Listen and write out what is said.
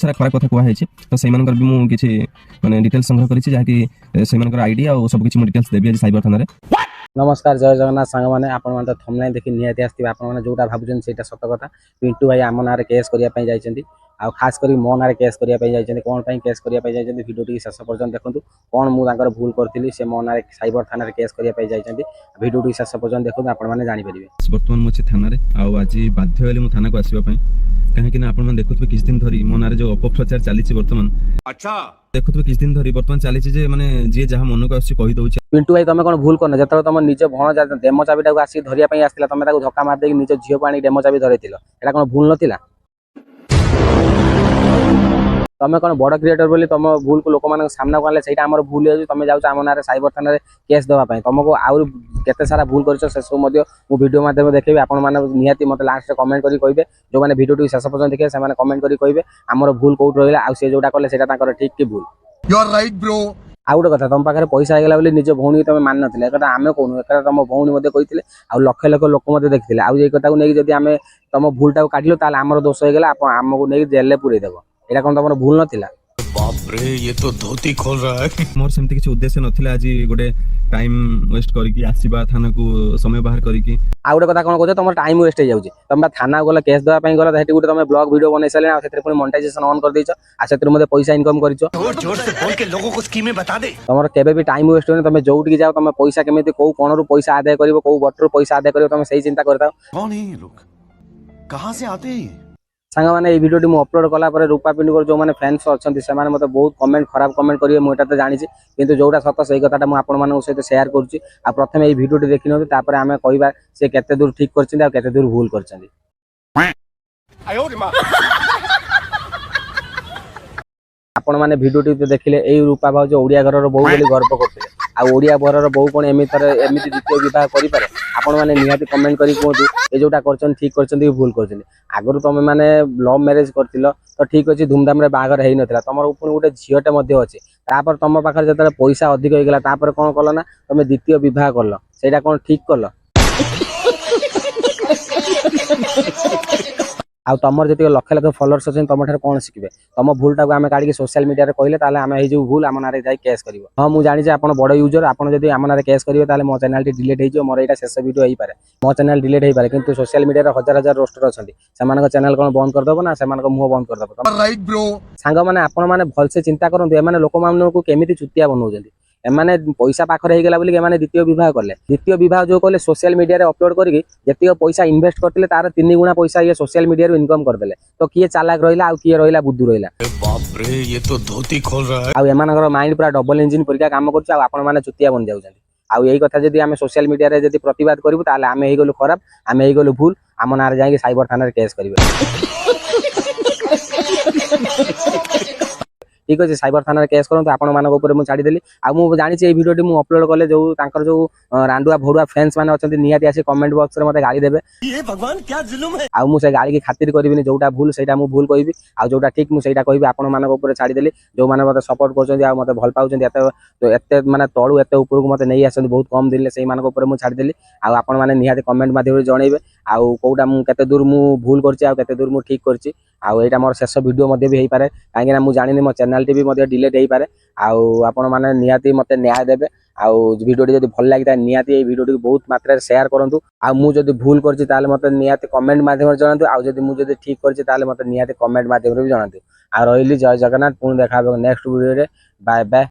सारा खराब कथा कहई तो से भी मुझे माने डिटेल्स संग्रह करी जहाँकि आईडी और सब किसी डिटेल्स देवी आज साइबर थाना। नमस्कार जय जगन्नाथ सांग मैंने आपण थंबनेल देखि निहाती आसथिबे आपण माने जोटा भाबुछन सेटा सत कथा। पिंटू भाई आम नारे केस करिया पई जाइछन्ती आ खास करी मो नारे केस करिया पई जाइछन्ती। कोन पई केस करिया पई जाइछन्ती वीडियो टी शेष पर्यंत देखंतु कोन मु तांकर भूल करथिली से मो नारे साइबर थाना रे केस करिया पई जाइछन्ती। वीडियो टी शेष पर्यंत देखंतु आपण माने जानि परिबे। वर्तमान मुझे थाना रे आ आज बाध्य होली मु थाना को आसीबा पई कहीं ना आपण देखुवे किछ दिन धरी मो नारे जो अपप्रचार चली वर्तमान। अच्छा देखुवे किछ दिन धरी वर्तमान चली जे माने जे जहा मन को आसी कहि दउछ। पिंटू भाई तुम कौन भूल करना जो तुम निज भण डेमो चाबीटा को आसिक धरिया पई आसथिला तुम ताको धक्का मार देकी निज झियो पानी डेमो चाबी धरैथिल एटा कौन भूल नथिला? तुम कौन बड़ क्रिएटर बोली तुम भूल को लोक मान सामना को आले सेटा हमर भूल है। तुम जाउछ आम नारे साइबर थाना रे केस देवा पई तुमको आउर केते सारा भूल करछ से सब मध्य मु वीडियो माध्यम देखेबी। आपण माने निहाती मते लास्ट रे कमेंट करी कहिबे जो माने वीडियो टी शेष पर्यंत देखे से माने कमेंट करी कहिबे हमर भूल कोउट रहिला आ से जोटा करले सेटा ताकर ठीक कि भूल। You are right bro. आ गोटे कथा तुम पाखे पैसा होगा बोली निज भौणी तुम मान ना एक आम कहूँ एक तुम भौणी कही लक्ष लक्ष लोक देखते आई कथा को लेकिन आम तुम भूलटा को काटिल आमर दोष होगा आमको नहीं जेल पूरे देव यहाँ कौन तुम भूल नाला? बाप रे ये तो धोती खोल रहा है। मोर सेमती किसी उद्देश्य नथिला आज गोटे टाइम वेस्ट करके आसीबा थाना को समय बाहर करके। आ गोटे कथा कौन कह तुम टाइम वेस्ट हो जाए तुम थाना गला केस देवाई गला सेठी गोटे तुम ब्लॉग वीडियो बन सारे पुणी मोनेटाइजेशन ऑन कर देछ आ से पैसा इनकम कर जोर से बोल के लोगों को स्कीमें बता दे। तुम केबे भी टाइम वेस्ट होनी तुम जोटी जाओ तुम पैसा केमी कौ कोण पैसा आदाय कर कौ बटर पैसा आदाय कर तुम सही चिंता करता। कौन है ये लोग कहाँ से आते हैं? सांग मैंने ये वीडियो मु अपलोड कला रूपा पिंटू जो मैंने फैंस अच्छा से मत बहुत कमेंट खराब कमेंट करेंगे मुझे तो जानी किंतु जोटा सत से कथा मुझे सहित शेयर करुँची। आ प्रथम ये वीडियो देखी ना तापर आम कहवा से केते दूर ठीक कर दूर भूल कर। आपण मैंने वीडियो देखिले यही रूपा भाउज ओडिया घर बहू बोली गर्व करते आड़िया घर बहू कौन एमती द्वितीय विवाह करें आपण मैंने निहाती कमेंट करी कहतु ये जोटा कर ठीक कर भूल कर। आगु तुम मैंने लव मैरेज कर तो ठीक अच्छे धूमधाम रे बाहर हो नाला तुम पुणी गोटे झीटे अच्छे तापर तुम पाखे जो पैसा अधिक होगा तापर कौन कल ना तुम द्वितीय विवाह कल से कौन ठीक कल? आ तुम जी लक्ष लक्ष फॉलोअर्स अच्छे तुम कौन शिखे तुम भूलटा को आम काढ़ी सोशल मीडिया कहले आम जो भूल आम ना जाए केस कर। हाँ मुझे जानी आप बड़ यूजर आपड़ी आम ना केस करेंगे मो चैनल डिलीट हो मोर यहाँ शेष वीडियो हो पाए मो चैनल डिलीट हो पाए किंतु सोशल मीडिया हजार हजार रोस्टर अच्छा से चैनल कौन बंद करदेव ना से मुह बंद करदेव। सांग मैंने आपण मैंने भलसे चिंता करूँ एम लोक मानक केमी चुतिया बनाऊँ एमाने पैसा पाखर हो गला द्वितीय विवाह कले द्वितीय विवाह जो कले सोशल मीडिया रे अपलोड करके जितक पैसा इन्वेस्ट करते तार 3 गुणा पैसा ये सोशल मीडिया इनकम करदे तो किए चालाक रहा आ किए रहा बुद्धू रहा। बाप रे ये तो धोती खोल रहा है। आ एमानकर माइंड पूरा डबल इंजिन परिका काम कर आपण मैंने चुतिया बन जाउछन। आ यही कथा जदि आम सोशल मीडिया रे जदि प्रतिवाद करूँ ताले आम हो गलु खराब आम हो गलु भूल आम ना जाए साइबर थाना रे केस करेंगे। ठीक अच्छे साइबर थाना केस करूँ आपण मान मुझे छाड़देली आ मुझे जानी ये वीडियो मुझे अपलोड कले जो जो रांडुआ भोरुआ फ्रेंड्स मैंने अच्छा निहाती आसी कमेंट बॉक्स में मत गाली देवे भगवान क्या जुलुम है। आ मुझे गाली की खातिर करी जोटा भूल से भूल कहि आ जोटा ठीक मुझे कहि आपण मान छाड़देली जो मैंने मत सपोर्ट कर मत भल पाते माने तलू एत ऊपर को मत नहीं आस बहुत कम दिन से मुझे छाड़देली आपण मैंने निहाती कमेंट माध्यम जनइबे आउ कौटा मुझे दूर मु भूल करते दूर मु ठीक करछि आउटा मोर शेष वीडियो भी हो पाए कहीं मुझे जानी मो चैनल टी भी डिलीट हो पाए आपण मैंने निहाती मत न्याय देवे आउ वीडियो जब भल लगी निहाती ये वीडियो बहुत मात्रा शेयर करूँ आ मुझे भूल कर मत निहाती कमेंट माध्यम जनातु आदि ठीक कर मत निहाती कमेंट माध्यम भी जनातु आ रही जय जगन्नाथ पुणी देखा नेक्स्ट वीडियो बाय बाय।